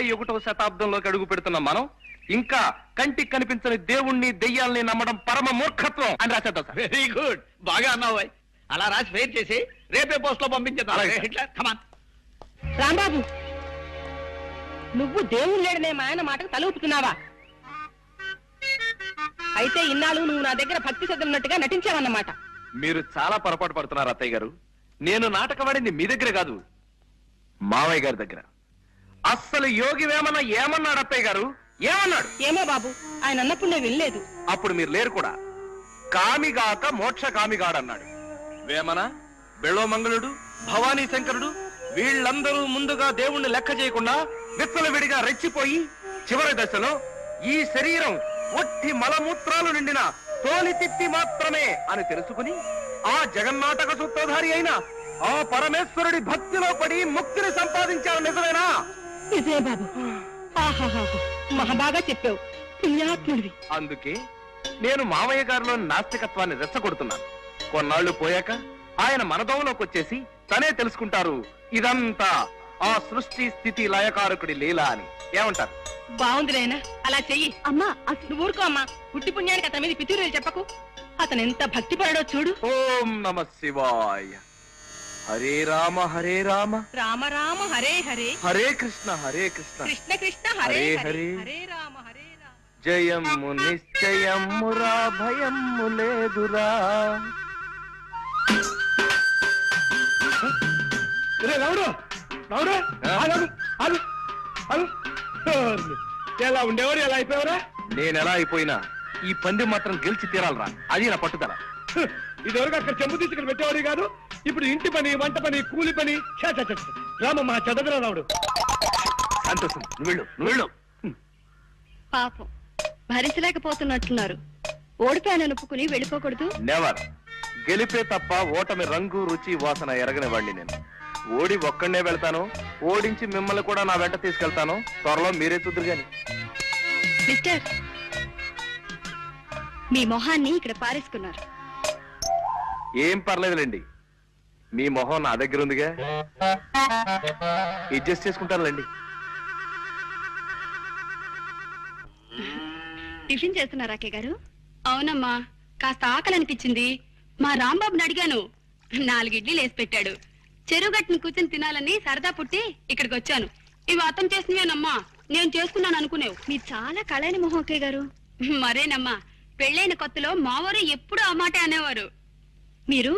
21వ శతాబ్దంలోకి అడుగు పెడుతున్న మనం ఇంకా కంటికి కనిపించని దేవుణ్ణి దెయ్యాల్ని నమ్మడం పరమ మూర్ఖత్వం అని రాసేద్దాం సార్. వెరీ గుడ్, బాగా అన్నావు. అలా రాసి ఫెయిర్ చేసి రేపే పోస్ట్ లో పంపించేద్దాం. రాంబాబు, నువ్వు దేవుడు లేడనే మా ఆయన మాటకు తల ఊపుతున్నావా? అయితే ఇన్నాళ్ళు నువ్వు నా దగ్గర భక్తి శ్రద్ధలున్నట్టుగా నటించావన్నమాట. మీరు చాలా పొరపాటు పడుతున్నారు అత్తయ్య గారు. నేను నాటకవాడింది మీ దగ్గర కాదు, మావయ్య గారి దగ్గర. అస్సలు యోగి వేమన ఏమన్నాడు అత్తయ్య గారు? ఏమన్నాడు? ఏమో బాబు, ఆయన అన్నప్పుడు నేను వినలేదు. అప్పుడు మీరు లేరు కూడా. కామిగాక మోక్ష కామిగాడన్నాడు. వేమన, బెళోమంగళుడు, భవానీ శంకరుడు వీళ్ళందరూ ముందుగా దేవుణ్ణి లెక్క చేయకుండా విచ్చలవిడిగా రెచ్చిపోయి చివరి దశలో ఈ శరీరం ఒట్టి మలమూత్రాలు నిండిన తోలి తిత్తి మాత్రమే అని తెలుసుకుని ఆ జగన్నాటక సూత్రధారి అయిన ఆ పరమేశ్వరుడి భక్తిలో పడి ముక్తిని సంపాదించారు. నిజమేనా? నిజమే బాబు. మహాబాగా చెప్పావు, పుణ్యాత్ముడివి. అందుకే నేను మామయ్య గారిలో నాస్తికత్వాన్ని రెచ్చగొడుతున్నాను. కొన్నాళ్లు పోయాక ఆయన మనదోవలోకి వచ్చేసి తనే తెలుసుకుంటారు ఇదంతా ఆ సృష్టి స్థితి లయకారకుడి లీలా అని. ఏమంటారు? బాగుందిలేనా, అలా చెయ్యి. అమ్మా అసలు ఊరుకో అమ్మా, పుట్టి పుణ్యానికి అతని మీద పితూరులు చెప్పకు. అతను ఎంత భక్తిపరుడో చూడు. ఓం నమ శివాయ. హరే రామ హరే రామ రామ రామ హరే హరే, హరే కృష్ణ కృష్ణ కృష్ణ హరే హరే, హరే రామ హరే రామ. జయము నిశ్చయమురా భయము లేదురా. రావుడు రావుడు, ఎలా ఉండేవారు, ఎలా అయిపోయావరా? నేనెలా అయిపోయినా ఈ పందెం మాత్రం గెలిచి తీరాలరా, అది నా పట్టుదల. ఇదివరకు అక్కడ చెంబు తీసుకుని పెట్టేవాడు కాదు, ఇప్పుడు ఇంటి పని, వంట పని, కూలి పని. రామమ్మా చదవరా రావుడు. సంతోషం, నువ్వు వెళ్ళు. పాపం భరించలేకపోతున్నట్టున్నారు. ఓడిపోయాను ఒప్పుకుని వెళ్ళిపోకూడదు. నెవర్. గెలిపే తప్ప ఓటమి రంగు రుచి వాసన ఎరగని వాడిని నేను. ఓడి ఒక్కడే వెళ్తాను, ఓడించి మిమ్మల్ని కూడా నా వెంట తీసుకెళ్తాను. త్వరలో మీరే చూద్దరు గాని. మిస్టర్, మీ మొహాన్ని ఇక్కడ పారేసుకున్నారు. ఏం పర్లేదులేండి, మీ మొహం నా దగ్గర ఉందిగా, అడ్జస్ట్ చేసుకుంటానులేండి. టిఫిన్ చేస్తున్నారా అక్కయ్య గారు? అవునమ్మా, కాస్త ఆకలి అనిపించింది. మా రాంబాబుని అడిగాను, 4 ఇడ్లీలు వేసి పెట్టాడు. చెరువు గట్టును కూర్చొని తినాలని సరదా పుట్టి ఇక్కడికి వచ్చాను. ఇవి అతను చేసినవేనమ్మా, నేను చేసుకున్నాను అనుకునేవు. మీరు చాలా కళైన మొహం అక్కయ్య గారు. మరేనమ్మా, పెళ్ళైన కొత్తలో మావారు ఎప్పుడు ఆ మాట అనేవారు. మీరు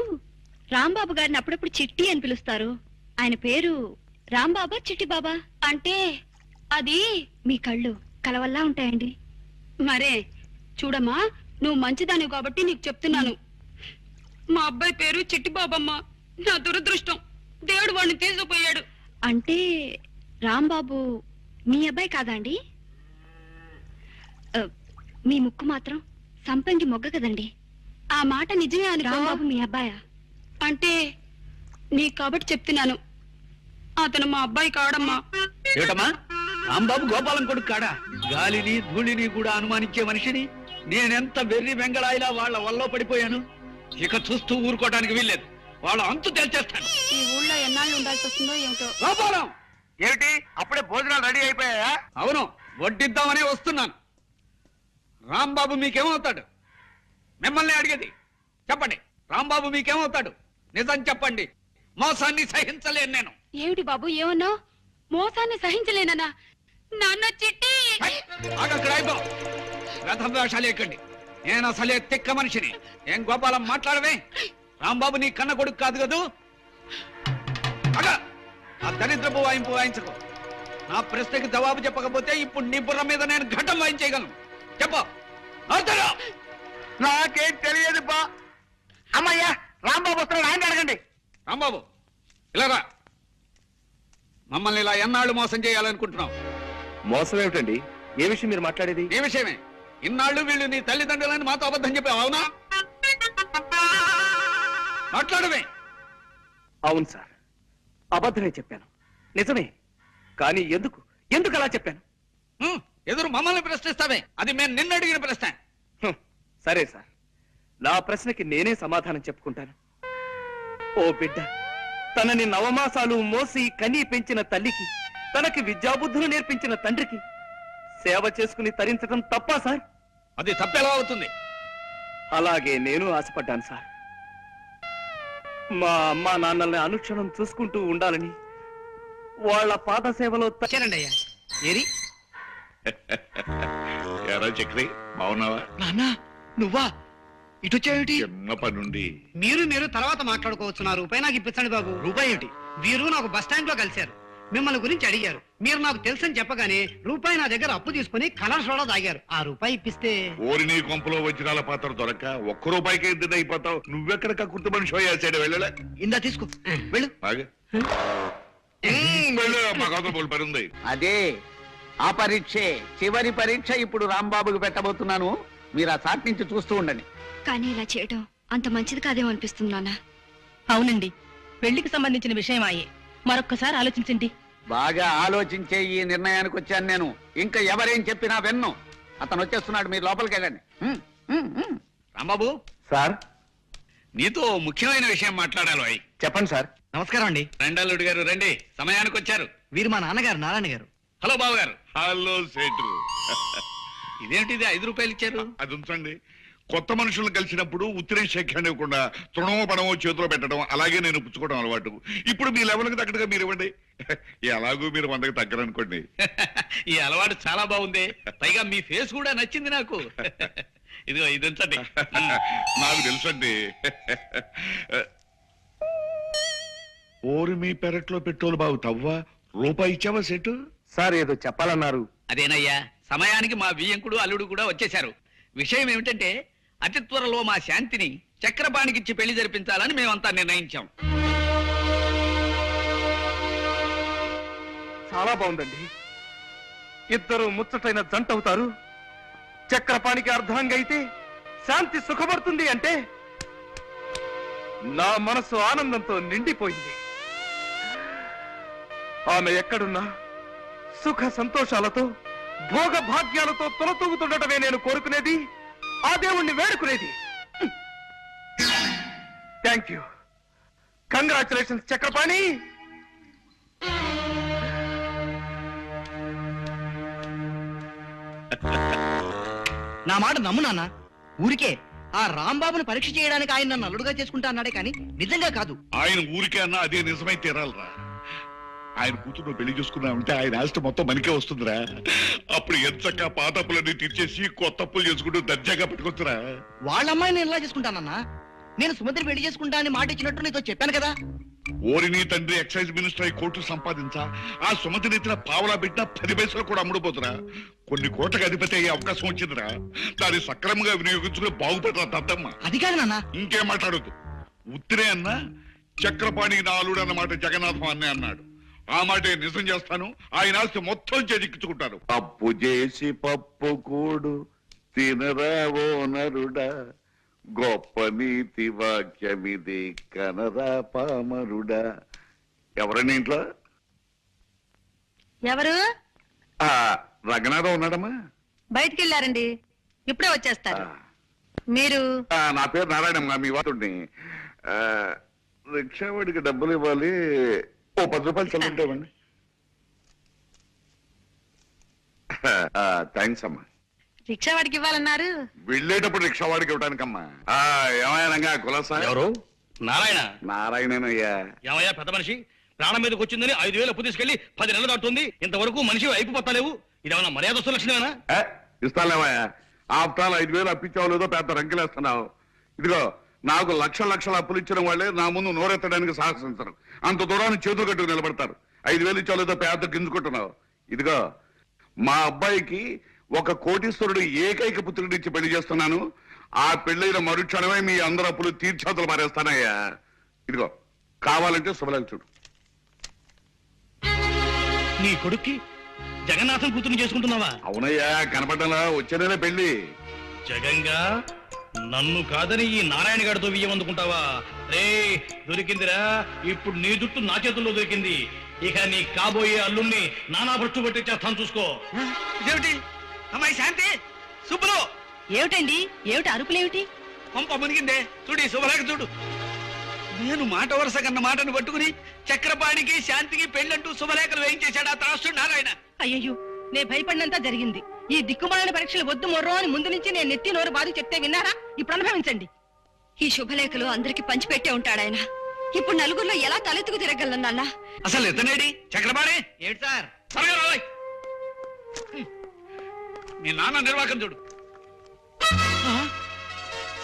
రాంబాబు గారిని అప్పుడప్పుడు చిట్టి అని పిలుస్తారు. ఆయన పేరు రాంబాబా చిట్టి బాబా? అంటే అది మీ కళ్ళు కలవల్లా ఉంటాయండి. మరే చూడమ్మా, నువ్వు మంచిదానివి కాబట్టి నీకు చెప్తున్నాను. మా అబ్బాయి పేరు చిట్టి బాబమ్మ. నా దురదృష్టం, దేవుడు వాడిని తీసుకుపోయాడు. అంటే రాంబాబు మీ అబ్బాయి కాదండి? మీ ముక్కు మాత్రం సంపంగి మొగ్గ కదండి. ఆ మాట నిజమే అని. రాంబాబు మీ అబ్బాయా? అంటే నీకు కాబట్టి చెప్తున్నాను, అతను మా అబ్బాయి కాడమ్మా. ఏమిటమ్మా, రాంబాబు గోపాలం కొడుకు కాడా? గాలిని ధూళిని కూడా అనుమానించే మనిషిని నేనెంత వెర్రి వెంగళాయిలా వాళ్ళ వల్ల పడిపోయాను. ఇక చూస్తూ ఊరుకోవడానికి వీల్లేదు, వాళ్ళ అంతు తేల్చేస్తాను. ఈ ఊళ్ళో ఎన్నాళ్ళు ఉండాల్సి వస్తుందో ఏమిటో. గోపాలం, ఏమిటి అప్పుడే భోజనాలు రెడీ అయిపోయాయా? అవును, వడ్డిద్దామనే వస్తున్నాను. రాంబాబు మీకేమవుతాడు? మిమ్మల్ని అడిగేది. చెప్పండి, రాంబాబు మీకేమవుతాడు? నిజం చెప్పండి. మోసాన్ని సహించలేను నేను. ఏమిటి బాబు ఏమన్నావు? మోసాన్ని సహించలేనన్నా? నాన్న చిట్టి అక్కడ అయిపో. రథం వేషాలు ఎక్కండి. నేను అసలే తిక్క మనిషిని. ఏం గోపాలం మాట్లాడవే? రాంబాబు నీ కన్న కొడుకు కాదు కదూ? అగా ఆ దరిద్రపు వాయింపు వాయించకు. నా ప్రశ్నకి జవాబు చెప్పకపోతే ఇప్పుడు నీ బుర్ర మీద నేను ఘటం వాయించేయగలను. చెప్పు. నాకేం తెలియదు బా. అమ్మయ్యా, రాంబాబు వస్తున్నాడు, ఆయన అడగండి. రాంబాబు ఇలా రా. మమ్మల్ని ఇలా ఎన్నాళ్ళు మోసం చేయాలనుకుంటున్నావు? మోసం ఏమిటండి? ఏ విషయం మీరు మాట్లాడేది? ఈ విషయమే. ఇన్నాళ్ళు వీళ్ళు నీ తల్లిదండ్రులని మాతో అబద్ధం చెప్పావు, అవునా? మాట్లాడమే. అవును సార్, అబద్ధమే చెప్పాను. నిజమే. కానీ ఎందుకు ఎందుకు అలా చెప్పాను? ఎదురు మమ్మల్ని ప్రశ్నిస్తావే? అది మేము నిన్ను అడిగిన ప్రశ్న. సరే సార్, నా ప్రశ్నకి నేనే సమాధానం చెప్పుకుంటాను. ఓ బిడ్డ, తనని 9 మాసాలు మోసి కనీ పెంచిన తల్లికి తనకి విద్యాబుద్ధులు నేర్పించిన తండ్రికి సేవ చేసుకుని తరించడం తప్పా సార్? అది తప్పెలా అవుతుంది? అలాగే నేను ఆశపడ్డాను సార్. మా అమ్మా నాన్నల్ని అనుక్షణం చూసుకుంటూ ఉండాలని వాళ్ళ పాద సేవలో వచ్చానండి అయ్యా. ఏరి ఎరా చక్రి, బాగున్నావా? నాన్న నువ్వా ఇటొచ్చావేమిటి? చిన్న పనుండి. మీరు తర్వాత మాట్లాడుకోవచ్చు. నా రూపాయి నాకు ఇప్పించండి బాబు. రూపాయి ఏమిటి? వీరు నాకు బస్ స్టాండ్ లో కలిశారు. మిమ్మల్ని గురించి అడిగారు. మీరు నాకు తెలుసని చెప్పగానే రూపాయి నా దగ్గర అప్పు తీసుకుని కలర్ సోడా తాగారు. ఆ రూపాయి ఇప్పిస్తే ఓరి నీ కొంపలో వజ్రాల పాత్ర దొరక్క ఒక్క రూపాయికి ఎద్దున అయిపోతావు. నువ్వెక్కడ కక్కుర్తి మనిషి అయ్యాడు. వెళ్ళలే, ఇందా తీసుకో వెళ్ళు. ఆగే. వెళ్ళు, మా కథ బోల్ పని ఉంది. అదే ఆ పరీక్షే చివరి పరీక్ష ఇప్పుడు రాంబాబుకి పెట్టబోతున్నాను. మీరు ఆ చాట్ నుంచి చూస్తూ ఉండండి. కానీ ఇలా చేయడం అంత మంచిది కాదేమో అనిపిస్తుంది నాన్న. అవునండి, పెళ్లికి సంబంధించిన విషయం అయ్యే. మరొక్కసారి ఆలోచించండి. బాగా ఆలోచించే ఈ నిర్ణయానికి వచ్చాను నేను. ఇంకా ఎవరేం చెప్పినా విన్ను. అతను వచ్చేస్తున్నాడు, మీరు లోపలికి వెళ్ళండి. రాంబాబు, సార్. నీతో ముఖ్యమైన విషయం మాట్లాడాలి అయ్యి. చెప్పండి సార్. నమస్కారం అండి. రెండల్లుడు గారు రండి, సమయానికి వచ్చారు. వీరు మా నాన్నగారు నారాయణ గారు. హలో బాబు గారు. హలో సేటు. ఇదేంటిది 5 రూపాయలు ఇచ్చారు? అది ఉంచండి. కొత్త మనుషులను కలిసినప్పుడు ఉత్తరే శేఖాన్ని ఇవ్వకుండా తృణమో పడమో చేతిలో పెట్టడం, అలాగే నేను పుచ్చుకోవడం అలవాటు. ఇప్పుడు మీ లెవెల్కి తగ్గట్టుగా మీరు ఇవ్వండి. ఎలాగూ మీరు 100కి తగ్గరనుకోండి. ఈ అలవాటు చాలా బాగుంది. పైగా మీ ఫేస్ కూడా నచ్చింది నాకు. ఇదిగో ఇది ఉంచండి. నాకు తెలుసండి. ఓరి మీ పెరట్లో పెట్రోలు బాగు తవ్వా. రూపాయి ఇచ్చావా సెటు? సార్ ఏదో చెప్పాలన్నారు. అదేనయ్యా, సమయానికి మా బియ్యంకుడు అల్లుడు కూడా వచ్చేశారు. విషయం ఏమిటంటే అతి త్వరలో మా శాంతిని చక్రపాణికిచ్చి పెళ్లి జరిపించాలని మేమంతా నిర్ణయించాం. చాలా బాగుందండి. ఇద్దరు ముచ్చటైన జంట అవుతారు. చక్రపాణికి అర్ధాంగ అయితే శాంతి సుఖపడుతుంది అంటే నా మనసు ఆనందంతో నిండిపోయింది. ఆమె ఎక్కడున్నా సుఖ సంతోషాలతో భోగ భాగ్యాలతో తొలతూగుతుండటమే నేను కోరుకునేది, ఆ దేవుణ్ణి వేడుకునేది. Thank you. కంగ్రాచులేషన్స్ చక్రపాణి. నా మాట నమ్ము నాన్న. ఊరికే ఆ రాంబాబును పరీక్ష చేయడానికి ఆయన నన్ను అల్లుడుగా చేసుకుంటా అన్నాడే కానీ నిజంగా కాదు. ఆయన ఊరికే అన్నా అదే నిజమై తీరాలరా. ఆయన కూతురు పెళ్లి చూసుకున్నామంటే ఆయన ఆస్తి మొత్తం మనకే వస్తుందిరా. అప్పుడు ఎంచక్క పాత అప్పులన్నీ తీర్చేసి కొత్త అప్పులు చేసుకుంటూ దర్జాగా పెట్టుకొచ్చురా. వాళ్ళ అమ్మాయిని ఎలా చేసుకుంటానన్నా? నేను సుమంత్రి పెళ్లి చేసుకుంటా అని మాట ఇచ్చినట్టు నీతో చెప్పాను కదా. ఓరి నీ తండ్రి ఎక్సైజ్ మినిస్టర్ అయి కోట్లు సంపాదించా ఆ సుమతి నెత్తిన పావలా పెట్టినా 10 పైసలు కూడా అమ్ముడుపోతురా. కొన్ని కోట్లకు అధిపతి అయ్యే అవకాశం వచ్చిందిరా. దాన్ని సక్రమంగా వినియోగించుకుని బాగుపడరా దద్దమ్మ. అది కాదు నాన్న. ఇంకేం మాట్లాడద్దు. ఉత్తిరే అన్నా చక్రపాణికి నా అల్లుడు అన్నమాట జగన్నాథం అన్నే అన్నాడు. ఆ మాట నిజం చేస్తాను. ఆయన ఆస్తి మొత్తం చేజిక్కించుకుంటారు. అప్పు చేసి పప్పు కూడు తినరావో నరుడా, గొప్ప నీతి వాక్యమిది కనరా పామరుడా. ఎవరన్నా ఇంట్లో? ఎవరు? రంగనాథం ఉన్నాడమ్మా. బయటికి వెళ్ళారండి, ఇప్పుడే వచ్చేస్తారు. మీరు? నా పేరు నారాయణమ్మ, మీ వాడుని. రిక్షావాడికి డబ్బులు ఇవ్వాలి. ఓ 10 రూపాయలు చల్లుంటామండి. థ్యాంక్స్ అమ్మా. రిక్షా వాడికి ఇవ్వాలన్నారు. వెళ్ళేటప్పుడు రిక్షావాడికి ఇవ్వడానికమ్మా. ఏమయ్యానంగా కులసా? ఎవరు? నారాయణ. నారాయణనయ్యా. ఏమయ్యా పెద్ద మనిషి, ప్రాణం మీదకి వచ్చిందని 5,000 అప్పు తీసుకెళ్లి 10 నెలలు దాటుతుంది. ఇంతవరకు మనిషి వైపు పత్తలేవు. ఇదేమన్నా మర్యాద లక్షణమేనా? ఇస్తాలేవయ్యా. ఆఫ్టర్ 5,000 అప్పించావు లేదో పెద్ద రంకెలేస్తున్నావు. ఇదిగో నాకు లక్షల అప్పులు ఇచ్చిన వాళ్ళే నా ముందు నోరెత్తడానికి సాహసించరు. అంత దూరాన్ని చేతులు కట్టుకు నిలబడతారు. 5,000 ఇచ్చావు లేదో పెద్ద గింజుకుంటున్నావు. ఇదిగో మా అబ్బాయికి ఒక కోటీశ్వరుడు ఏకైక పుత్రుడిచ్చి పెళ్లి చేస్తున్నాను. ఆ పెళ్లైన మరుక్షణమే మీ అందరు అప్పులు తీర్చేతలు మారేస్తానయ్యా. ఇదిగో కావాలంటే శుభలేఖ చూడు. నీ కొడుక్కి జగన్నాథం కూతురు చేసుకుంటున్నావా? అవునయ్యా, కనపడ్డలా వచ్చే నెల పెళ్లి. జగంగా నన్ను కాదని ఈ నారాయణ గారితో బియ్యం అందుకుంటావా? రే దొరికిందిరా, ఇప్పుడు నీ జుట్టు నా చేతుల్లో దొరికింది. ఇక నీ కాబోయే అల్లుణ్ణి నానా భ్రష్టు పట్టించేస్తాను చూసుకో. ఇదేమిటి అమ్మాయి శాంతి? శుభ్రు ఏమిటండి? ఏమిటి అరుపులేమిటి? పంప మునిగిందే. చూడు ఈ శుభలేఖ చూడు. నేను మాట వరుస కన్న మాటను పట్టుకుని చక్రపాణికి శాంతికి పెళ్ళంటూ శుభలేఖలు వేయించేశాడు ఆ త్రాసుడు నారాయణ. అయ్యయ్యో నే భయపడినంత జరిగింది. ఈ దిక్కుమాలిన పరీక్షలు వద్దు మొర్రో అని ముందు నుంచి నేను నెత్తి నోరు బాధ చెప్తే విన్నారా? ఇప్పుడు అనుభవించండి. ఈ శుభలేఖలు అందరికి పంచిపెట్టే ఉంటాడాయన. ఇప్పుడు నలుగురిలో ఎలా తలెత్తుకు తిరగలను నాన్న? అసలు ఎత్తనేడి చక్రపాణి? ఏంటి సార్? త్వరగా రావాలి. మీ నాన్న నిర్వాకం చూడు.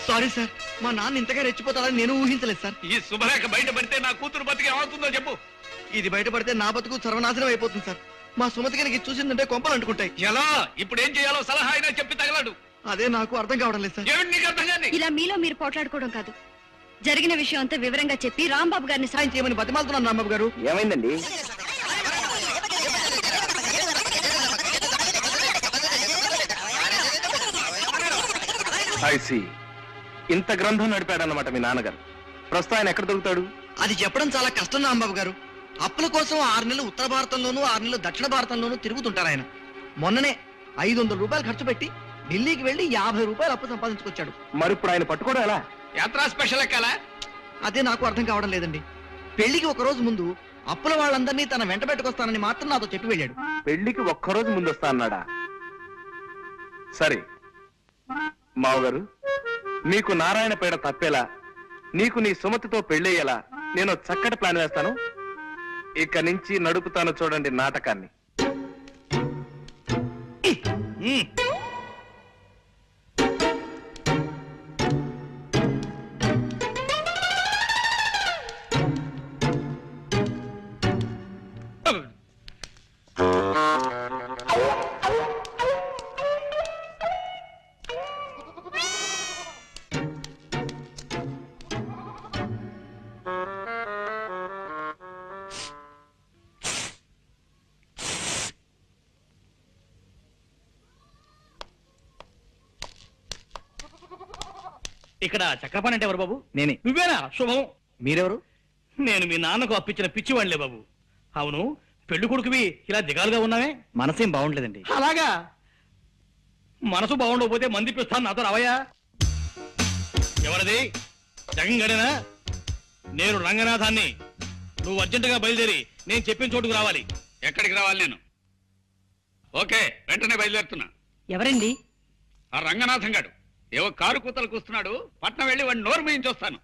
సారీ సార్, మా నాన్న ఇంతగా రెచ్చిపోతాడని నేను ఊహించలేదు సార్. ఈ శుభలేఖ బయట పడితే నా కూతురు బతికి ఏమవుతుందో చెప్పు. ఇది బయటపడితే నా బతుకు సర్వనాశనం అయిపోతుంది సార్. మా సుమతి గారికి చూసిందంటే కొంపలు అంటుకుంటాయి. ఎలా? ఇప్పుడు ఏం చేయాలో సలహా అయినా చెప్పి తగలడు. అదే నాకు అర్థం కావడం లేదు సార్. ఏమిటి నీకు అర్థం కాని? ఇలా మీలో మీరు పోట్లాడుకోవడం కాదు, జరిగిన విషయం అంతా వివరంగా చెప్పి రాంబాబు గారిని సాయం చేయమని బతిమాలుతున్నాను రాంబాబు గారు. ఏమైందండి? ఐసి ఇంత గ్రంథం నడిపాడన్నమాట మీ నాన్నగారు. ప్రస్తుతం ఆయన ఎక్కడ దొరుకుతాడు? అది చెప్పడం చాలా కష్టం రాంబాబు గారు. అప్పుల కోసం 6 నెలలు ఉత్తర భారతంలోనూ 6 నెలలు దక్షిణ భారతంలోనూ తిరుగుతుంటారు ఆయన. మొన్ననే 500 రూపాయలు ఖర్చు పెట్టి ఢిల్లీకి వెళ్లి 50 రూపాయలు అప్పు సంపాదించుకొచ్చాడు. మరి ఇప్పుడు ఆయన పట్టుకోవడం ఎలా? యాత్రా స్పెషల్ ఎక్కాలా? అదే నాకు అర్థం కావడం లేదండి. పెళ్లికి ఒక రోజు ముందు అప్పుల వాళ్ళందరినీ తన వెంట పెట్టుకొస్తానని మాత్రం నాతో చెప్పి వెళ్ళాడు. పెళ్లికి ఒక్కరోజు ముందు వస్తా అన్నాడా? సరే మావగారు, మీకు నారాయణ పేడ తప్పేలా, నీకు నీ సుమతితో పెళ్ళయ్యేలా నేను చక్కటి ప్లాన్ వేస్తాను. ఇక నుంచి నడుపుతాను చూడండి నాటకాన్ని. ఇక్కడ చక్రపాణి అంటే ఎవరు బాబు? నేనే. నువ్వేనా? శుభం. మీరెవరు? నేను మీ నాన్నకు అప్పించిన పిచ్చివాళ్లే బాబు. అవును, పెళ్లి కొడుకువి ఇలా దిగాలుగా ఉన్నావే? మనసేం బాగుండలేదండి. అలాగా? మనసు బాగుండకపోతే మంది పిస్తాను, నాతో రావయ్యా. ఎవరిది? జగన్ గడేనా? నేను రంగనాథాన్ని. నువ్వు అర్జెంటుగా బయలుదేరి నేను చెప్పిన చోటుకు రావాలి. ఎక్కడికి రావాలి నేను? ఓకే, వెంటనే బయలుదేరుతున్నా. ఎవరండి? ఆ రంగనాథం గాడు ఏవో కారు కూతలకు వస్తున్నాడు. పట్నం వెళ్ళి వాడిని నోరు మేయించి వస్తాను.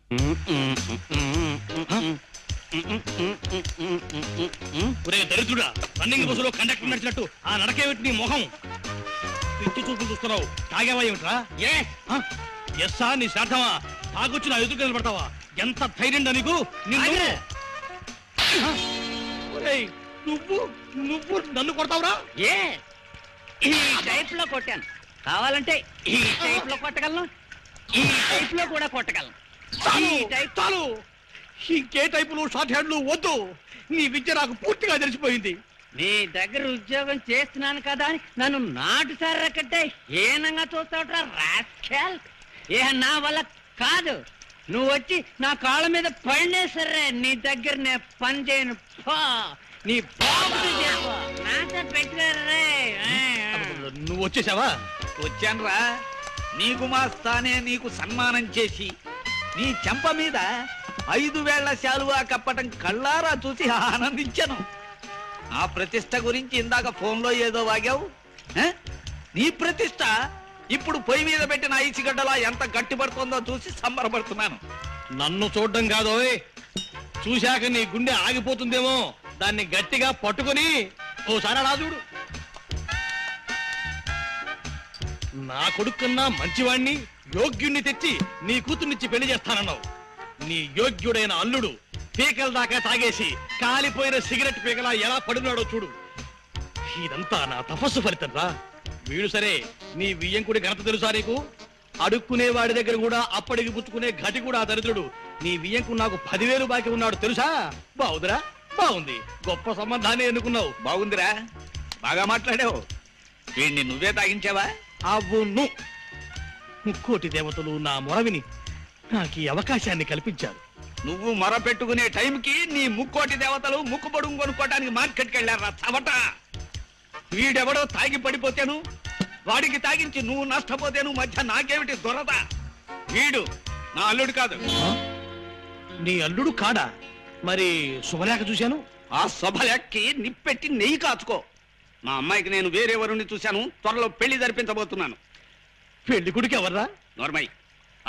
ఒరే దరిద్రుడా, రన్నింగ్ బస్సులో కండక్టర్ నడిచినట్టు ఆ నడకేమిటి నీ మొహం? పిచ్చి చూపులు చూస్తున్నావు. తాగేవా ఏమిట్రా? ఏ ఎస్సా నీ శ్రాద్ధమా? తాగొచ్చి నా ఎదురు నిలబడతావా? ఎంత ధైర్యం నీకు? నువ్వు నువ్వు నన్ను కొడతావురా? ఏ ఈ టైప్ లో కొట్టాను, కావాలంటే ఈ టైప్ లో కొట్టగలను, ఈ టైప్ లో కూడా కొట్టగలను. చాలు, ఇంకే టైపులు షార్ట్ హ్యాండ్లు వద్దు. నీ విద్య నాకు పూర్తిగా తెలిసిపోయింది. నీ దగ్గర ఉద్యోగం చేస్తున్నాను కదా అని నన్ను నాటు సర్రకట్టే హీనంగా చూస్తావుట్రా రాస్కెల్. ఏ నా వల్ల కాదు. నువ్వు వచ్చి నా కాళ్ళ మీద పడినే సరే నీ దగ్గర నేను పని చేయను. నీ బాబుని చెప్పు, నాతో పెట్టుకోర్రే. నువ్వు వచ్చేసావా? వచ్చానురా. నీకు మా స్థానే నీకు సన్మానం చేసి నీ చెంప మీద 5 వేళ్ల శాలువా కప్పటం కళ్ళారా చూసి ఆనందించాను. ఆ ప్రతిష్ట గురించి ఇందాక ఫోన్లో ఏదో వాగావు. నీ ప్రతిష్ట ఇప్పుడు పొయ్యి మీద పెట్టిన ఐసిగడ్డలా ఎంత గట్టిపడుతుందో చూసి సంబరపడుతున్నాను. నన్ను చూడడం కాదోయ్, చూశాక నీ గుండె ఆగిపోతుందేమో. దాన్ని గట్టిగా పట్టుకొని ఓసారి అలా చూడు. నా కొడుకున్నా మంచివాణ్ణి, యోగ్యుణ్ణి తెచ్చి నీ కూతుర్నిచ్చి పెళ్లి చేస్తానన్నావు. నీ యోగ్యుడైన అల్లుడు పీకల దాకా తాగేసి కాలిపోయిన సిగరెట్ పీకలా ఎలా పడున్నాడో చూడు. ఇదంతా నా తపస్సు ఫలితం రా. వీడు సరే, నీ వియ్యంకుడి ఘనత తెలుసా నీకు? అడుక్కునే వాడి దగ్గర కూడా అప్పటికి పుచ్చుకునే ఘటి కూడా దరిద్రుడు. నీ వియ్యంకుడు నాకు 10,000 బాకీ ఉన్నాడు తెలుసా? బాగుందిరా, బాగుంది. గొప్ప సంబంధాన్ని ఎన్నుకున్నావు. బాగుందిరా, బాగా మాట్లాడావు. వీడిని నువ్వే తాగించావా? అవును, ముక్కోటి దేవతలు నా మొరవిని నాకు ఈ అవకాశాన్ని కల్పించారు. నువ్వు మొర పెట్టుకునే టైంకి నీ ముక్కోటి దేవతలు ముక్కు పొడుగు కొనుక్కోటానికి మార్కెట్కి వెళ్ళారా చవట. వీడెవడో తాగి పడిపోతేను, వాడికి తాగించి నువ్వు నష్టపోతేను మధ్య నాకేమిటి దొరద. వీడు నా అల్లుడు కాదు. నీ అల్లుడు కాడా? మరి శుభలేఖ చూశాను. ఆ శుభలెక్కి నిప్పెట్టి నెయ్యి కాచుకో. మా అమ్మాయికి నేను వేరే వరుణ్ణి చూశాను. త్వరలో పెళ్లి జరిపించబోతున్నాను. పెళ్లి కొడుకు ఎవర్రా? నోర్మై,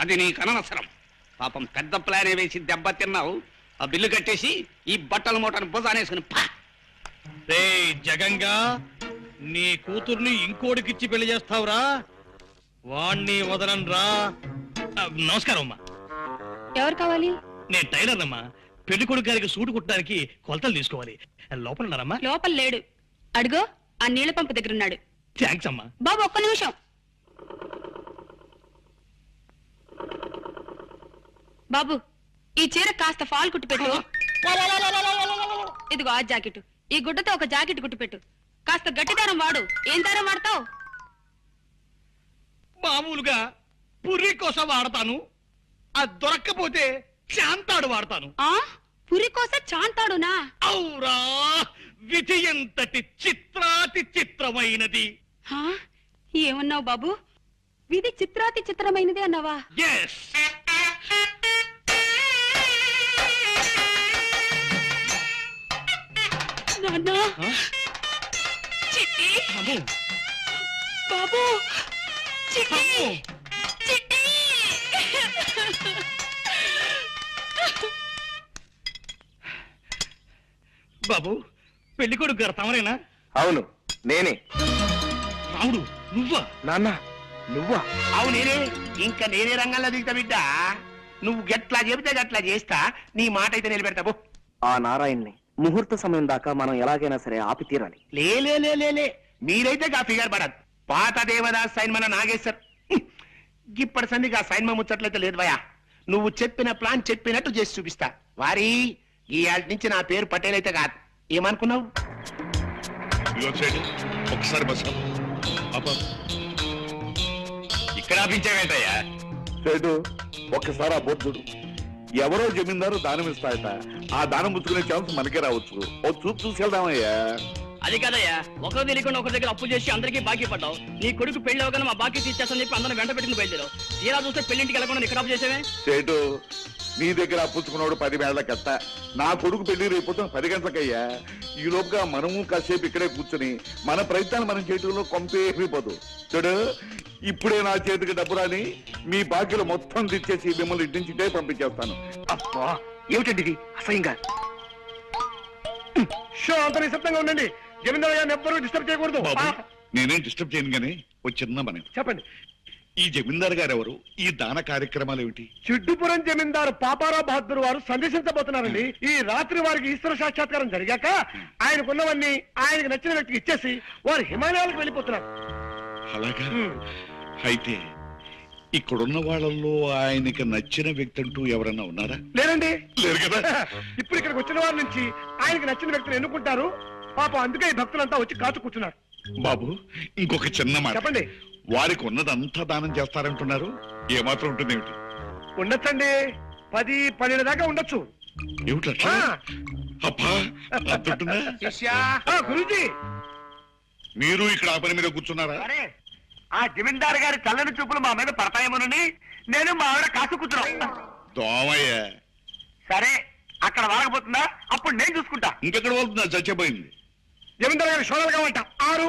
అది నీ కనవసరం. పాపం పెద్ద ప్లానే వేసి దెబ్బ తిన్నావు. ఆ బిల్లు కట్టేసి ఈ బట్టల మూటను భుజానేసుకుని పా. రే జగంగా, నీ కూతుర్ని ఇంకోడికిచ్చి పెళ్లి చేస్తావురా? వాణ్ణి వదలనురా. నమస్కారం అమ్మా. ఎవరు కావాలి? నేను టైలర్ అమ్మా. పెళ్లి కొడుకు గారికి సూటు కుట్టడానికి కొలతలు తీసుకోవాలి. లోపల ఉన్నారమ్మా? లోపల లేడు. అడుగో, ఆ నీళ్ల పంపు దగ్గర ఉన్నాడు. థ్యాంక్స్ అమ్మా. బాబు ఒక్క నిమిషం. బాబు, ఈ చీర కాస్త ఫాల్ కుట్టిపెట్టు. ఇదిగో ఆ జాకెట్. ఈ గుడ్డతో ఒక జాకెట్ కుట్టిపెట్టు. కాస్త గట్టి దారం వాడు. ఏం దారం వాడతావు? మామూలుగా పుర్రి కోసం వాడతాను. అది దొరక్కపోతే శాంతాడు వాడతాను. ఆ పురి కోసం చాంతాడునా? ఔరా, విధి ఎంతటి చిత్రాతి చిత్రమైనది. హా? ఏమన్నావు బాబు? విధి చిత్రాతి చిత్రమైనది అన్నావా? ఎస్. నాన్నా, చిట్టి, బాబు, చిట్టి, చిట్టి. బాబు, పెళ్లి కొడుకు గారు తమరేనా? అవును, నేనే. రాముడు, నువ్వా? నాన్న, నువ్వా? అవు నేనే. ఇంకా నేనే రంగంలో దిగుతా బిడ్డ. నువ్వు గట్లా చెబితే గట్లా చేస్తా. నీ మాట అయితే నిలబెడతావు. ఆ నారాయణ్ణి ముహూర్త సమయం దాకా మనం ఎలాగైనా సరే ఆపి తీరాలి. లే మీరైతే గా ఫిగర్ పడదు. పాత దేవదాస్ సైన్మన నాగేశ్వర్ ఇప్పటి సందికి ఆ సైన్మ ముచ్చట్లయితే లేదు భయా. నువ్వు చెప్పిన ప్లాన్ చెప్పినట్టు చేసి చూపిస్తా. వారి ఈ ఆటి నుంచి నా పేరు పటేల్ అయితే కాదు. ఏమనుకున్నావు? ఒకసారి బస్ ఇక్కడ ఆపించావేంటయ్యా? సేటు ఒక్కసారి ఆ బోర్డు చూడు. ఎవరో జమీందారు దానం ఇస్తాయట. ఆ దానం పుచ్చుకునే ఛాన్స్ మనకే రావచ్చు. ఓ చూపు చూసుకెళ్దామయ్యా. అది కదయ్యా, ఒకరు తెలియకుండా ఒకరి దగ్గర అప్పు చేసి అందరికీ బాకీ పడ్డావు. నీ కొడుకు పెళ్లి అవగానే మా బాకీ తీర్చేస్తానని చెప్పి అందరం వెంట పెట్టుకుని బయలుదేరావు. ఇలా చూస్తే పెళ్లింటికి వెళ్ళకుండా ఇక్కడ అప్పు చేసేవే. సేటు నీ దగ్గర పుచ్చుకున్నాడు 10 వేళ్ల కట్ట. నా కొడుకు పెళ్లి రేపు 10 గంటలకయ్యా. ఈ లోపుగా మనము కాసేపు ఇక్కడే కూర్చుని మన ప్రయత్నాలు మనం చేయడంలో కొంపేపోదు. చూడు, ఇప్పుడే నా చేతికి డబ్బు రాని మీ బాకీలు మొత్తం తెచ్చేసి మిమ్మల్ని ఇంటి నుంచి ఇటే పంపించేస్తాను. అబ్బా ఏమిటండి ఇది అసహ్యంగా. షో అంత నిశ్శబ్దంగా ఉండండి. జమీందారు గారిని ఎవ్వరూ డిస్టర్బ్ చేయకూడదు. నేనేం డిస్టర్బ్ చేయను గానీ ఒక చిన్న మనం. చెప్పండి. ఈ జమీందారు గారు ఎవరు? ఈ దాన కార్యక్రమాలు ఏమిటి? చిడ్డుపురం జమీందారు పాపారావు బహదూర్ వారు సందేశించబోతున్నారండి. ఈ రాత్రి వారికి ఈశ్వర సాక్షాత్కారం జరిగాక ఆయనకున్నవన్నీ ఆయనకు నచ్చిన వ్యక్తికి ఇచ్చేసి వారు హిమాలయాలకు వెళ్ళిపోతున్నారు. అలాగా? అయితే ఇక్కడున్న వాళ్ళల్లో ఆయనకి నచ్చిన వ్యక్తి అంటూ ఎవరన్నా ఉన్నారా? లేరండి. లేరు కదా. ఇప్పుడు ఇక్కడికి వచ్చిన వారి నుంచి ఆయనకు నచ్చిన వ్యక్తిని ఎన్నుకుంటారు. పాపం అందుకే ఈ భక్తులంతా వచ్చి కాచు కూర్చున్నారు. బాబు, ఇంకొక చిన్న మాట. చెప్పండి. వారికి ఉన్నదంతా దానం చేస్తారంటున్నారు. ఏమాత్రం ఉంటుంది ఏమిటి? ఉండొచ్చండి. 10-12 దాకా ఉండొచ్చు. ఏమిటట్లా? అబ్బా, అంతుంటుందా? శిష్యా, గురూజీ, మీరు ఇక్కడ ఆ పని మీద కూర్చున్నారా? అరే ఆ జమీందారు గారి చల్లని చూపులు మా మీద పడతాయేమోనని నేను మా ఆవిడ కాసు కూర్చున్నా. దోమయ్య. సరే, అక్కడ వాడకపోతుందా? అప్పుడు నేను చూసుకుంటా. ఇంకెక్కడ వెళ్తుందా? చచ్చిపోయింది. జమీందారు గారి షోడలు కావంట 6.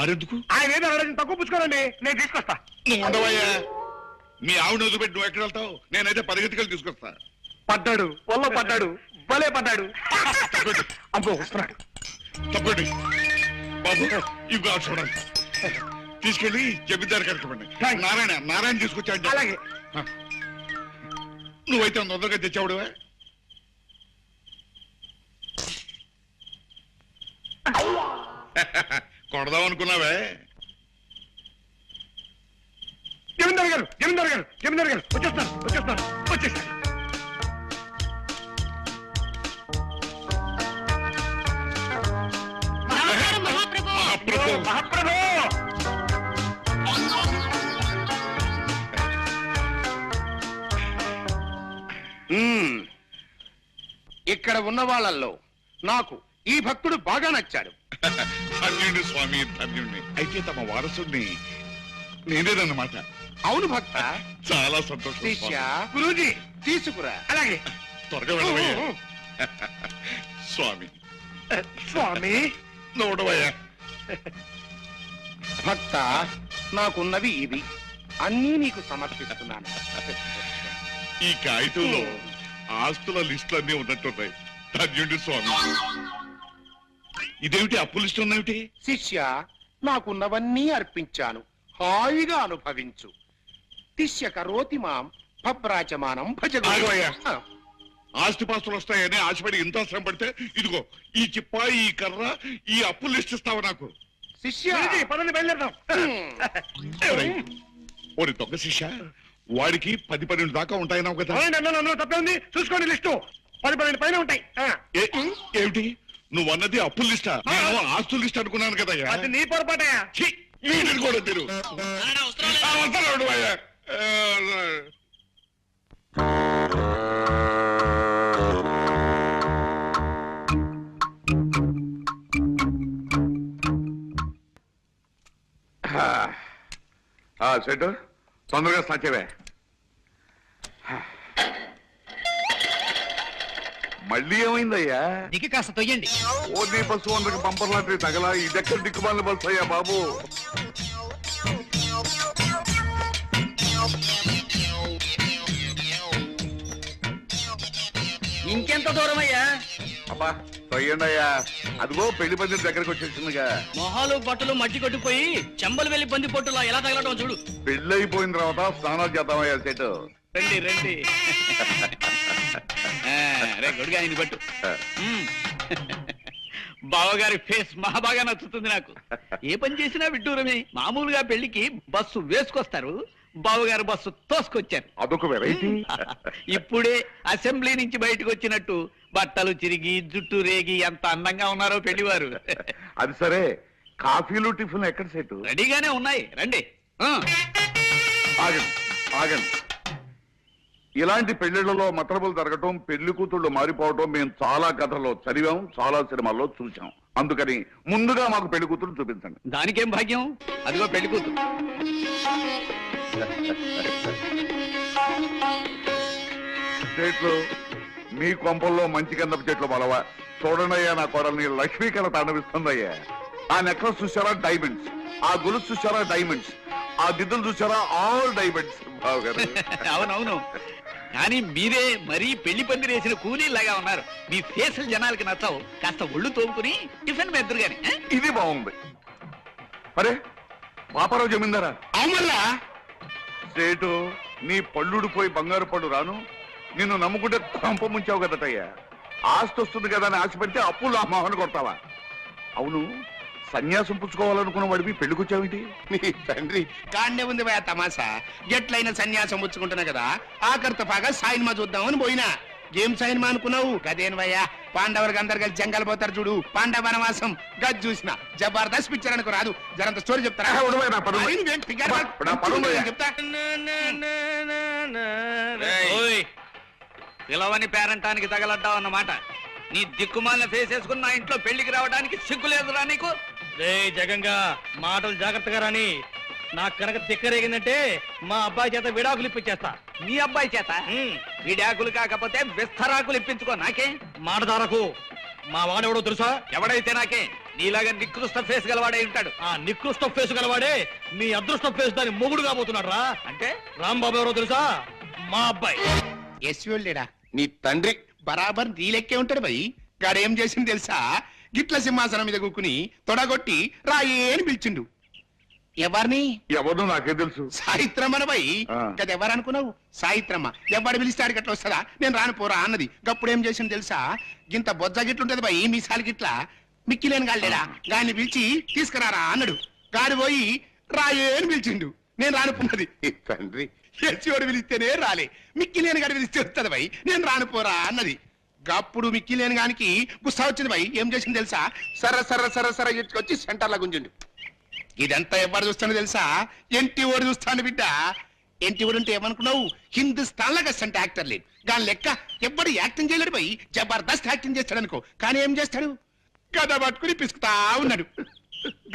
ఆరెందుకు? ఆయన ఏదో అడగడం తక్కువ పుచ్చుకోరండి. నేను తీసుకొస్తా. నువ్వు ఉండవయ్యా. మీ ఆవిడ వదిలిపెట్టి నువ్వు ఎక్కడ వెళ్తావు? నేనైతే 10 గంటలు తీసుకొస్తా. పడ్డాడు, ఒళ్ళో పడ్డాడు, భలే పడ్డాడు. అబ్బో వస్తున్నాడు. తప్పండి బాబు, ఇవి చూడండి. తీసుకెళ్ళి జమీందారు కరెక్ట్. నారాయణ తీసుకొచ్చా. అలాగే. నువ్వైతే తొందరగా తెచ్చావుడువే. కొడదాం అనుకున్నావే. జమీందారు గారు వచ్చేస్తాను. నమస్కారం మహాప్రభు. మహాప్రభు, ఇక్కడ ఉన్న వాళ్ళల్లో నాకు ఈ భక్తుడు బాగా నచ్చాడు. ధన్యుడి స్వామి, ధన్యుడిని. అయితే తమ వారసుడిని నేనేదన్నమాట. అవును భక్త. చాలా సంతోషం. శిష్య, గురూజీ తీసుకురా. అలాగే. త్వరగా వెళ్ళవయ్యా. స్వామి స్వామి నోడవయ్యా. భక్త, నాకున్నవి ఇవి అన్నీ నీకు సమర్పిస్తున్నాను. ఈ కాగితంలో ఆస్తుల లిస్టులు అన్నీ ఉన్నట్టున్నాయి. ధన్యుడి స్వామి. ఇదేమిటి అప్పు లిస్టు ఉన్నేమిటి? శిష్య, నాకున్నవన్నీ అర్పించాను, హాయిగా అనుభవించు. శిష్య కరోతి మాం భబ్రాచమానం ఆగవయ్యా. భజ. ఆస్తిపాస్తులు వస్తాయని ఆశపడి ఇంత శ్రమ పడితే ఇదిగో ఈ చిప్ప, ఈ కర్ర, ఈ అప్పు లిస్ట్ ఇస్తావా నాకు? శిష్య పదండి బయలుదేరదాం. ఓరి దొంగ శిష్య, వాడికి 10-12 దాకా ఉంటాయన్నావు కదా. అందులో తప్పే ఉంది, చూసుకోండి లిస్టు 10-12 పైన ఉంటాయి. ఏమిటి నువ్వు అన్నది అప్పుల లిస్టా? నేను ఆస్తుల లిస్ట్ అనుకున్నాను కదా. అది నీ పొరపాటయా. వీటిని కూడా తిరు. వస్తున్నాడు అయ్యా. సెట్ తొందరగా సాచేవే. మళ్ళీ ఏమైందయ్యా? దిగి కాస్త తొయ్యండి. ఓన్లీ బస్సు అందరికి బంపర్ లాంటి తగలా. ఇదెక్కడ దిక్కుమాలిన బస్సు అయ్యా బాబు. ఇంకెంత దూరం అయ్యా? అబ్బా తొయ్యండి అయ్యా. అదిగో పెళ్లి పందిరి దగ్గరకు వచ్చేసిందిగా. మొహాలు బట్టలు మట్టి కొట్టిపోయి చెంబలు వెళ్ళి బంది పొట్టులా ఎలా తగలటం చూడు. పెళ్లి అయిపోయిన తర్వాత స్నానాలు చేద్దామయ్యా సెట్. రండి రండి. రే గొడుగా ఆయన పట్టు. బావగారి ఫేస్ మహా బాగా నచ్చుతుంది నాకు. ఏ పని చేసినా విడ్డూరమే. మామూలుగా పెళ్లికి బస్సు వేసుకొస్తారు, బావగారు బస్సు తోసుకొచ్చారు. అదొక వెరైటీ. ఇప్పుడే అసెంబ్లీ నుంచి బయటకు వచ్చినట్టు బట్టలు చిరిగి జుట్టు రేగి ఎంత అందంగా ఉన్నారో పెళ్లివారు. అది సరే, కాఫీలు టిఫిన్ ఎక్కడ సెట్? రెడీగానే ఉన్నాయి, రండి. ఆగండి ఆగండి. ఇలాంటి పెళ్లిళ్లలో మతలబులు జరగటం, పెళ్లి కూతుళ్ళు మారిపోవటం మేము చాలా కథల్లో చదివాం, చాలా సినిమాల్లో చూసాం. అందుకని ముందుగా మాకు పెళ్లి కూతురు చూపించండి. దానికేం భాగ్యం, అదిగో పెళ్లి కూతురు. చెట్లు మీ కొంపల్లో మంచి గంధపు చెట్లు బలవా. చూడండి అయ్యా, నా కోడల్ని లక్ష్మీ కళ తాండవిస్తుందయ్యా. ఆ నెక్లెస్ చూసారా డైమండ్స్, ఆ గొలుసు చూసారా డైమండ్స్, ఆ దిద్దులు చూసారా ఆల్ డైమండ్స్. బావగారు అవునవును, కానీ మీరే మరీ పెళ్లి పందిరి వేసిన కూలీలాగా ఉన్నారు. మీ ఫేసులు జనాలకి నచ్చవు. కాస్త ఒళ్ళు తోముకుని టిఫిన్ మెద్దరు గాని. ఇది బాగుంది. అరే పాపారావు జమీందారా? అవునల్లా. సేటు నీ పళ్ళుడిపోయి బంగారు పళ్ళు రాను. నిన్ను నమ్ముకుంటే కొంప ముంచావు కదటయ్యా. ఆస్తి వస్తుంది కదా అని ఆశపెడితే అప్పులు ఆ మొహన కొడతావా? అవును, సన్యాసం పుచ్చుకోవాలనుకున్న వాడివి పెళ్లికొచ్చావేంటి? నీ తండ్రి కాండే ఉంది భయ తమాసా. ఎట్లయినా సన్యాసం పుచ్చుకుంటున్నా కదా, ఆఖరితో పాగా సాయిన్మా చూద్దామని పోయినా. ఏం సాయిన్మా అనుకున్నావు? గదేను భయ్యా, పాండవులకు అందరు కలిసి జంగల్ పోతారు చూడు, పాండవ వనవాసం. గది చూసిన జబర్దస్త్ పిక్చర్ అనుకో రాదు. జరంత స్టోరీ చెప్తారా? చెప్తా. ఓయ్, పిలవని పేరంటానికి తగలడ్డావు అన్నమాట. నీ దిక్కుమాలిన ఫేస్ వేసుకుని నా ఇంట్లో పెళ్లికి రావడానికి సిగ్గులేదురా నీకు? రే జగంగా, మాటలు జాగ్రత్తగా రాని. నాకు కనుక తిక్కరేగిందంటే మా అబ్బాయి చేత విడాకులు ఇప్పించేస్తా. నీ అబ్బాయి చేత విడాకులు కాకపోతే విస్తరాకులు ఇప్పించుకో. నాకే మాటదారకు మా వాడెవడో తెలుసా? ఎవడైతే నాకే. నీలాగా నికృష్ట ఫేస్ గలవాడై ఉంటాడు. ఆ నికృష్ట ఫేస్ గలవాడే నీ అదృష్ట ఫేస్ దాని మొగుడు కాబోతున్నాడు రా. అంటే రాంబాబు ఎవరో తెలుసా? మా అబ్బాయి. ఎస్వెళ్ళేడా నీ తండ్రి బరాబర్ నీ లెక్కే ఉంటాడు భయ్. గాడేం చేసింది తెలుసా? గిట్ల సింహాసనం మీద కూకుని తొడగొట్టి రాయే అని పిలిచిండు. ఎవరిని? ఎవరు నాకే తెలుసు. సాయిత్రమ్మన భయ్. గది ఎవరనుకున్నావు? సాయిత్రమ్మ. ఎవడు పిలిస్తాడు గట్ల వస్తుందా? నేను రాను పోరా అన్నది. గప్పుడేం చేసింది తెలుసా? గింత బొజ్జ గిట్లుంటది భయ్, మీసాలు గిట్ల. మిక్కిలేని గాళ్ళేడా గాని పిలిచి తీసుకురారా అన్నాడు. గాడి పోయి రాయే అని పిలిచిండు. నేను రానుకున్నది. తండ్రి ఎస్సోడు పిలిస్తేనే రాలే, మిక్కిలేని గాడి పిలిస్తే వస్తుంది భయ్. నేను రానుపోరా అన్నది. గప్పుడు మిక్కిలేని గానికి గుస్సా వచ్చింది భయ్. ఏం చేసింది తెలుసా? సర సర సర సర ఎత్తుకొచ్చి సెంటర్లో గుంజుండు. ఇదంతా ఎవరు చూస్తాను తెలుసా? ఎంటి ఓడి చూస్తాను బిడ్డ. ఎంటి ఓడి అంటే ఏమనుకున్నావు? హిందుస్థాన్ లాగా అంటే యాక్టర్ లేదు. దాని లెక్క ఎవ్వడు యాక్టింగ్ చేయలేడు భయ్. జబర్దస్త్ యాక్టింగ్ చేస్తాడు అనుకో. కానీ ఏం చేస్తాడు? గద పట్టుకుని పిసుకుతా ఉన్నాడు.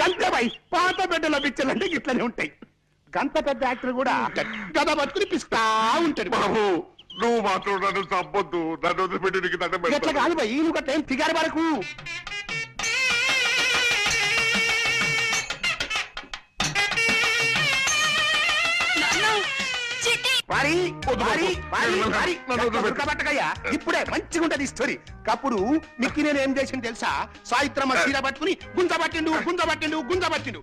గంత భయ్ పాత బిడ్డలో పిక్చర్లు అంటే ఇట్లనే ఉంటాయి. గంత పెద్ద యాక్టర్ కూడా గద పట్టుకుని పిసుకుతా ఉంటాడు. బాబు నువ్వు మాత్రం నన్ను చంపొద్దు. నన్ను వదిలిపెట్టి నీకు దండం ఎట్లా పెడతాను. కాదు భయ్, నువ్వు గట్ల ఏం ఫిగారు వరకు. వారి వారి వారి వారి ఉడకబట్టకయ్యా, ఇప్పుడే మంచిగా ఉంటది స్టోరీ. కప్పుడు మిక్కి నేను ఏం చేసింది తెలుసా? సాయిత్రమ్మ చీర పట్టుకుని గుంజబట్టిండు.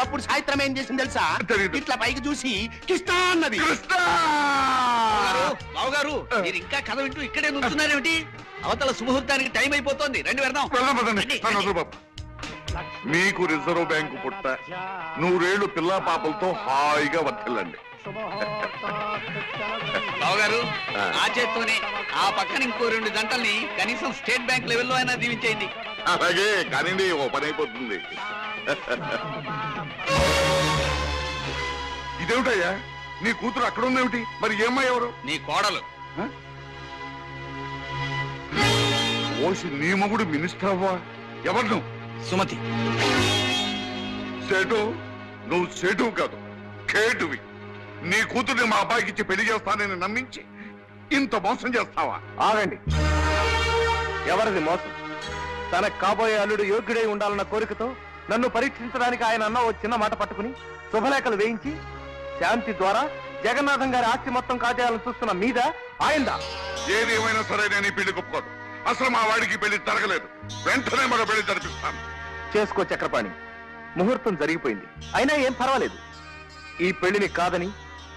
అప్పుడు సాయిత్రం ఏం చేసింది తెలుసా? తెలీదు. ఇట్లా పైకి చూసి కృష్ణ అన్నది. బావగారు మీరు ఇంకా కథ వింటూ ఇక్కడే నుంచున్నారేమిటి? అవతల సుముహూర్తానికి టైం అయిపోతోంది, రండి వెళ్దాం. పదండి. నన్ను వదిలు బాబు. మీకు రిజర్వ్ బ్యాంకు పుట్ట, 100 ఏళ్ళు పిల్లా పాపలతో హాయిగా వర్తిల్లండి. బావగారు ఆ చేత్తోనే ఆ పక్కన ఇంకో 2 గంటల్ని కనీసం స్టేట్ బ్యాంక్ లెవెల్లో అయినా దీవించేయండి. అలాగే కానివ్వండి, ఓ పని అయిపోతుంది. ఇదేమిటయ్యా, నీ కూతురు అక్కడ ఉందేమిటి? మరి ఏమ్మా ఎవరు? నీ కోడలు. ఓసి నీ మొగుడు మినిస్టర్ అవ్వా? ఎవరు నువ్వు? సుమతి. సేటు, నువ్వు సేటువు కాదు, కేటువి. నీ కూతుర్ని మా అబ్బాయికి ఇచ్చి పెళ్లి చేస్తానని నమ్మించి ఇంత మోసం చేస్తావా? ఆగండి. ఎవరిది మోసం? తనకు కాబోయే అల్లుడు యోగ్యుడై ఉండాలన్న కోరికతో నన్ను పరీక్షించడానికి ఆయన అన్న ఓ చిన్న మాట పట్టుకుని శుభలేఖలు వేయించి శాంతి ద్వారా జగన్నాథం గారి ఆస్తి మొత్తం కాజేయాలని చూస్తున్న మీద ఆయందా? ఏది ఏమైనా సరే నేను ఈ పెళ్లి ఒప్పుకోను. అసలు మా వాడికి పెళ్లి జరగలేదు. వెంటనే మరో పెళ్లి జరిపిస్తాను. చేసుకో చక్రపాణి, ముహూర్తం జరిగిపోయింది. అయినా ఏం పర్వాలేదు. ఈ పెళ్లిని కాదని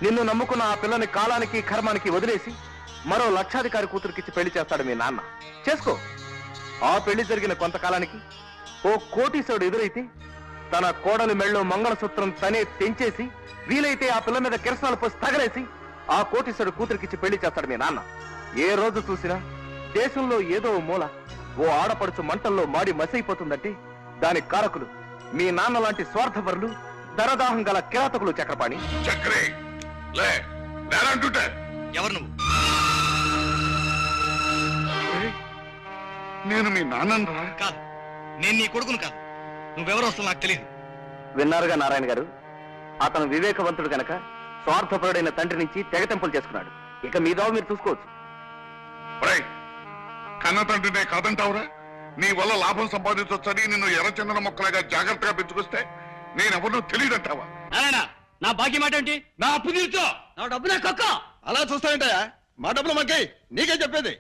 నిన్ను నమ్ముకున్న ఆ పిల్లని కాలానికి కర్మానికి వదిలేసి మరో లక్షాధికారి కూతురికిచ్చి పెళ్లి చేస్తాడు మీ నాన్న. చేసుకో. ఆ పెళ్లి జరిగిన కొంతకాలానికి ఓ కోటీశ్వరుడు ఎదురైతే తన కోడలి మెళ్ళో మంగళసూత్రం తనే తెంచేసి వీలైతే ఆ పిల్ల మీద కిరసనాలు పోసి తగలేసి ఆ కోటీశ్వరుడు కూతురికిచ్చి పెళ్లి చేస్తాడు మీ నాన్న. ఏ రోజు చూసినా దేశంలో ఏదో మూల ఓ ఆడపడుచు మంటల్లో మాడి మసైపోతుందంటే దానికి కారకులు మీ నాన్న లాంటి స్వార్థపరులు, ధనదాహం గల కిరాతకులు చక్రపాణి. చక్రే లే, నేనంటుంటే ఎవరు నువ్వు? నేను మీ నాన్నరా? కాదు, నేను నీ కొడుకును కాదు. నువ్వెవరో అసలు నాకు తెలియదు. విన్నారుగా నారాయణ గారు, అతను వివేకవంతుడు గనక స్వార్థపరుడైన తండ్రి నుంచి తెగతెంపులు చేసుకున్నాడు. ఇక మీదో మీరు చూసుకోవచ్చు. కన్న తండ్రినే కాదంటావురా? నీ వల్ల లాభం సంపాదించొచ్చని నిన్ను ఎర్రచందన మొక్కలాగా జాగ్రత్తగా పెంచుకొస్తే నేనెవరో తెలియదంటావా? నారాయణ, నా బాకీ మాట ఏంటి? నా అప్పు తీర్చో. నా డబ్బు నా కక్క. అలా చూస్తావేంటయా? మా డబ్బులు మాకే, నీకే చెప్పేది.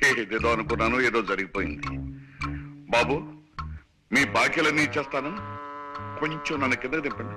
ఏదేదో అనుకున్నాను, ఏదో జరిగిపోయింది. బాబు, మీ బాకీలన్నీ ఇచ్చేస్తాను. కొంచెం నన్ను కింద దింపండి.